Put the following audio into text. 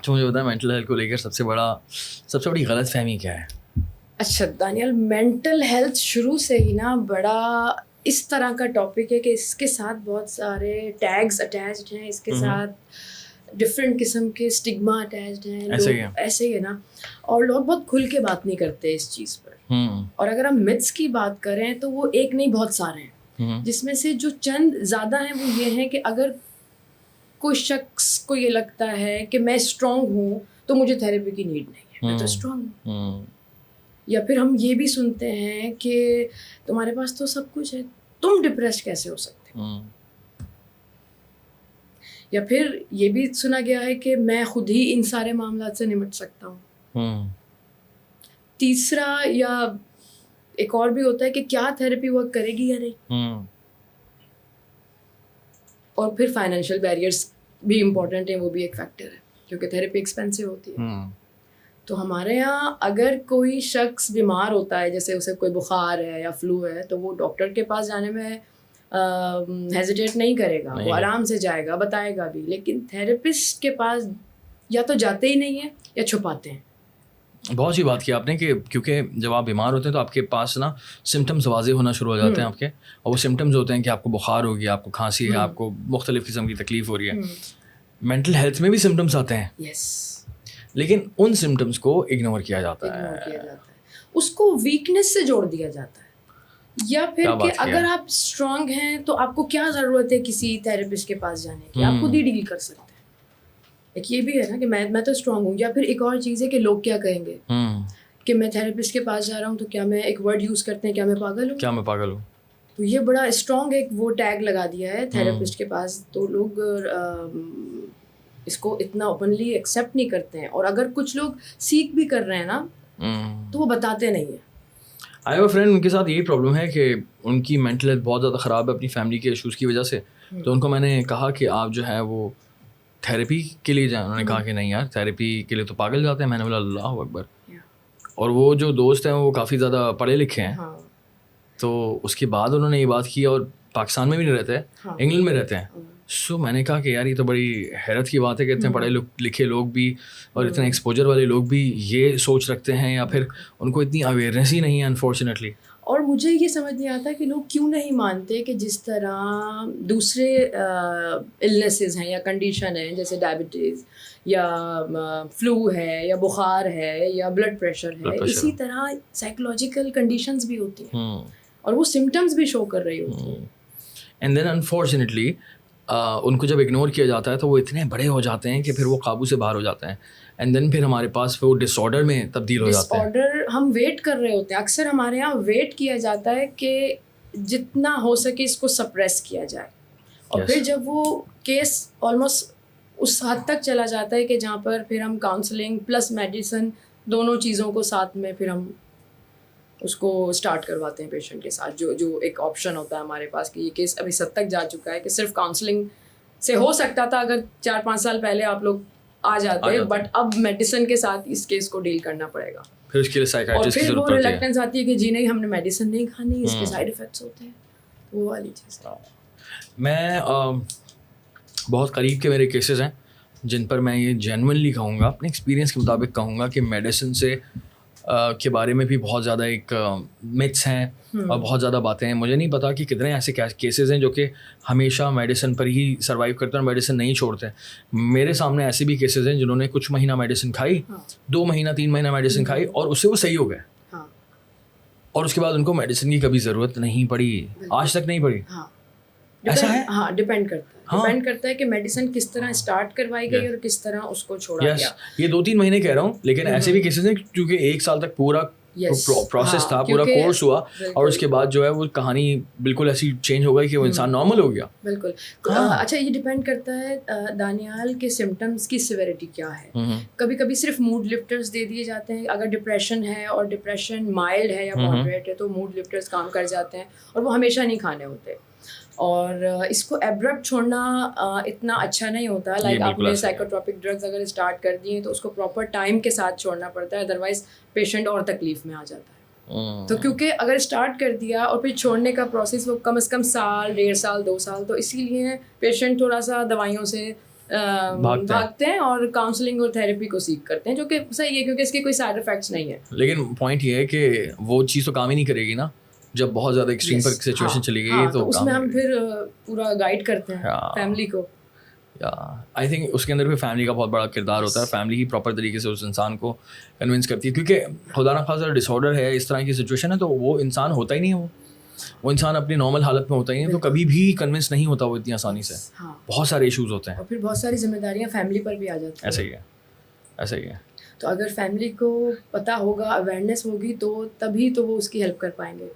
اچھا مجھے بتائیں مینٹل ہیلتھ کو لے کر سب سے بڑی غلط فہمی کیا ہے؟ اچھا دانیال، مینٹل ہیلتھ شروع سے ہی نا بڑا اس طرح کا ٹاپک ہے کہ اس کے ساتھ بہت سارے ٹیگز اٹیچڈ ہیں، اس کے ساتھ ڈفرینٹ قسم کے اسٹگما اٹیچڈ ہیں. لوگ ایسے ہی ہے نا، اور لوگ بہت کھل کے بات نہیں کرتے اس چیز پر. اور اگر ہم متس کی بات کریں تو وہ ایک نہیں بہت سارے ہیں، جس میں سے جو چند زیادہ ہیں وہ یہ ہیں کہ اگر کوئی شخص کو یہ لگتا ہے کہ میں اسٹرانگ ہوں تو مجھے تھیراپی کی نیڈ نہیں ہے، میں تو اسٹرانگ ہوں. یا پھر ہم یہ بھی سنتے ہیں کہ تمہارے پاس تو سب کچھ ہے، تم ڈپریس کیسے ہو سکتے. یا پھر یہ بھی سنا گیا ہے کہ میں خود ہی ان سارے معاملات سے نمٹ سکتا ہوں. تیسرا یا ایک اور بھی ہوتا ہے کہ کیا تھیراپی ورک کرے گی یا نہیں. اور پھر فائنینشیل بیریئرس بھی امپورٹنٹ ہیں، وہ بھی ایک فیکٹر ہے کیونکہ تھیراپی ایکسپینسو ہوتی ہے. تو ہمارے یہاں اگر کوئی شخص بیمار ہوتا ہے، جیسے اسے کوئی بخار ہے یا فلو ہے، تو وہ ڈاکٹر کے پاس جانے میں ہیزیٹیٹ نہیں کرے گا، وہ آرام سے جائے گا، بتائے گا بھی. لیکن تھیراپسٹ کے پاس یا تو جاتے ہی نہیں ہیں یا چھپاتے ہیں. بہت سی بات کی آپ نے کہ کیونکہ جب آپ بیمار ہوتے ہیں تو آپ کے پاس نا سمٹمز واضح ہونا شروع ہو جاتے ہیں آپ کے، اور وہ سمٹمز ہوتے ہیں کہ آپ کو بخار ہوگی، آپ کو کھانسی ہے، آپ کو مختلف قسم کی تکلیف ہو رہی ہے. مینٹل ہیلتھ میں بھی سمٹمز آتے ہیں، لیکن ان سمٹمز کو اگنور کیا جاتا ہے، اس کو ویکنیس سے جوڑ دیا جاتا ہے. یا پھر کہ اگر آپ اسٹرانگ ہیں تو آپ کو کیا ضرورت ہے کسی تھیراپسٹ کے پاس جانے کی، آپ خود ہی ڈیل کر سکتے ہیں. ایک یہ بھی ہے نا کہ میں تو اسٹرانگ ہوں. یا پھر ایک اور چیز ہے کہ لوگ کیا کہیں گے کہ میں تھیراپسٹ کے پاس جا رہا ہوں تو کیا میں ایک ورڈ یوز کرتے ہیں، کیا میں پاگل ہوں. تو یہ بڑا اسٹرانگ ایک وہ ٹیگ لگا دیا ہے تھیراپسٹ کے پاس، تو لوگ اس کو اتنا اوپنلی ایکسیپٹ نہیں کرتے ہیں. اور اگر کچھ لوگ سیکھ بھی کر رہے ہیں نا تو وہ بتاتے نہیں ہیں. آئی ہیو اے فرینڈ، ان کے ساتھ یہی پرابلم ہے کہ ان کی مینٹل ہیلتھ بہت زیادہ خراب ہے اپنی فیملی کے ایشوز کی وجہ سے. تو ان کو میں نے کہا کہ آپ جو ہے وہ تھیراپی کے لیے جائیں. انہوں نے کہا کہ نہیں یار، تھیراپی کے لیے تو پاگل جاتے ہیں. میں نے بولا اللہ اکبر. اور وہ جو دوست ہیں وہ کافی زیادہ پڑھے لکھے ہیں. تو اس کے بعد انہوں نے یہ بات کی، اور پاکستان میں بھی نہیں رہتے، انگلینڈ میں رہتے ہیں. سو میں نے کہا کہ یار یہ تو بڑی حیرت کی بات ہے کہ اتنے پڑھے لکھے لوگ بھی اور اتنے ایکسپوجر والے لوگ بھی یہ سوچ رکھتے ہیں، یا پھر ان کو اتنی اویئرنیس ہی نہیں ہے انفارچونیٹلی. اور مجھے یہ سمجھ نہیں آتا کہ لوگ کیوں نہیں مانتے کہ جس طرح دوسرے النیسز ہیں یا کنڈیشن ہیں، جیسے ڈائبٹیز یا فلو ہے یا بخار ہے یا بلڈ پریشر ہے، اسی طرح سائیکولوجیکل کنڈیشنز بھی ہوتی ہیں اور وہ سمٹمز بھی شو کر رہی ہوتی ہیں. اینڈ دین انفارچونیٹلی ان کو جب اگنور کیا جاتا ہے تو وہ اتنے بڑے ہو جاتے ہیں کہ پھر وہ قابو سے باہر ہو جاتے ہیں. اینڈ دین پھر ہمارے پاس وہ ڈس آرڈر میں تبدیل ہو جاتے ہیں. ڈس آرڈر ہم ویٹ کر رہے ہوتے ہیں. اکثر ہمارے یہاں ویٹ کیا جاتا ہے کہ جتنا ہو سکے اس کو سپریس کیا جائے، اور پھر جب وہ کیس آلموسٹ اس حد تک چلا جاتا ہے کہ جہاں پر پھر ہم کاؤنسلنگ پلس میڈیسن دونوں چیزوں کو ساتھ میں پھر ہم اس کو اسٹارٹ کرواتے ہیں پیشنٹ کے ساتھ. جو ایک آپشن ہوتا ہے ہمارے پاس کہ یہ کیس ابھی حد تک جا چکا ہے کہ صرف کاؤنسلنگ سے ہو سکتا تھا اگر 4-5 سال پہلے آپ لوگ آ جاتے، بٹ اب میڈیسن کے ساتھ اس کیس کو ڈیل کرنا پڑے گا. پھر اس کے لیے سائیکیٹرسٹ کی ضرورت پڑتی ہے. اور پھر وہ ریلیکٹنس آتی ہے کہ جی نہیں، ہم نے میڈیسن نہیں کھانی، اس کے سائیڈ افیکٹس ہوتے ہیں. وہ والی چیز. میں بہت قریب کے میرے کیسز ہیں جن پر میں یہ جینوئنلی کہوں گا، اپنے ایکسپیرینس کے مطابق کہوں گا کہ میڈیسن سے کے بارے میں بھی بہت زیادہ ایک متس ہیں اور بہت زیادہ باتیں ہیں. مجھے نہیں پتا کہ کتنے ایسے کیسز ہیں جو کہ ہمیشہ میڈیسن پر ہی سروائیو کرتے ہیں اور میڈیسن نہیں چھوڑتے. میرے سامنے ایسے بھی کیسز ہیں جنہوں نے کچھ مہینہ میڈیسن کھائی، 2 مہینہ 3 مہینہ میڈیسن کھائی اور اس سے وہ صحیح ہو گئے، اور اس کے بعد ان کو میڈیسن کی کبھی ضرورت نہیں پڑی، آج تک نہیں پڑی. ایسا ہے؟ ہاں، ڈیپینڈ کرتا ہے کہ میڈیسن کس طرح اسٹارٹ کروائی گئی اور کس طرح اس کو چھوڑا گیا. یہ 2-3 مہینے کہہ رہا ہوں، لیکن ایسے بھی کیسز ہیں کیونکہ 1 سال تک پورا پروسیس تھا، پورا کورس ہوا، اور اس کے بعد جو ہے وہ کہانی بالکل ایسی چینج ہو گئی کہ وہ انسان نارمل ہو گیا. بالکل. اچھا، یہ ڈیپینڈ کرتا ہے دانیال کے سمٹمس کی سیویرٹی کیا ہے. کبھی کبھی صرف موڈ لفٹرز دے دیے جاتے ہیں. اگر ڈپریشن ہے اور ڈپریشن مائلڈ ہے یا ماڈریٹ ہے تو موڈ لفٹرز کام کر جاتے ہیں اور وہ ہمیشہ نہیں کھانے ہوتے. اور اس کو ایبرپٹ چھوڑنا اتنا اچھا نہیں ہوتا. لائک آپ نے سائیکوٹروپک ڈرگز اگر اسٹارٹ کر دی ہیں تو اس کو پراپر ٹائم کے ساتھ چھوڑنا پڑتا ہے، ادروائز پیشنٹ اور تکلیف میں آ جاتا ہے. تو کیونکہ اگر اسٹارٹ کر دیا اور پھر چھوڑنے کا پروسیس وہ کم از کم 1.5 سال 2 سال، تو اسی لیے پیشنٹ تھوڑا سا دوائیوں سے بھاگتے ہیں اور کاؤنسلنگ اور تھیراپی کو سیکھ کرتے ہیں, جو کہ صحیح ہے کیونکہ اس کے کوئی سائڈ افیکٹس نہیں ہے. لیکن پوائنٹ یہ ہے کہ وہ چیز تو کام ہی نہیں کرے گی نا جب بہت زیادہ ایکسٹریم پر سچویشن چلی گئی تو اس میں ہم پھر پورا گائیڈ کرتے ہیں فیملی کو. آئی تھنک اس کے اندر بھی فیملی کا بہت بڑا کردار ہوتا ہے. فیملی ہی پراپر طریقے سے اس انسان کو کنونس کرتی ہے, کیونکہ خدا نخواستہ ڈس آرڈر ہے, اس طرح کی سچویشن ہے, تو وہ انسان ہوتا ہی نہیں ہے, وہ انسان اپنی نارمل حالت میں ہوتا ہی نہیں, تو کبھی بھی کنونس نہیں ہوتا وہ اتنی آسانی سے. بہت سارے ایشوز ہوتے ہیں اور پھر بہت ساری ذمہ داریاں فیملی پر بھی آ جاتی ہیں. ایسا ہی ہے, ایسا ہی ہے. تو اگر فیملی کو پتہ ہوگا, اویئرنیس ہوگی, تو تبھی تو وہ اس کی ہیلپ کر پائیں گے.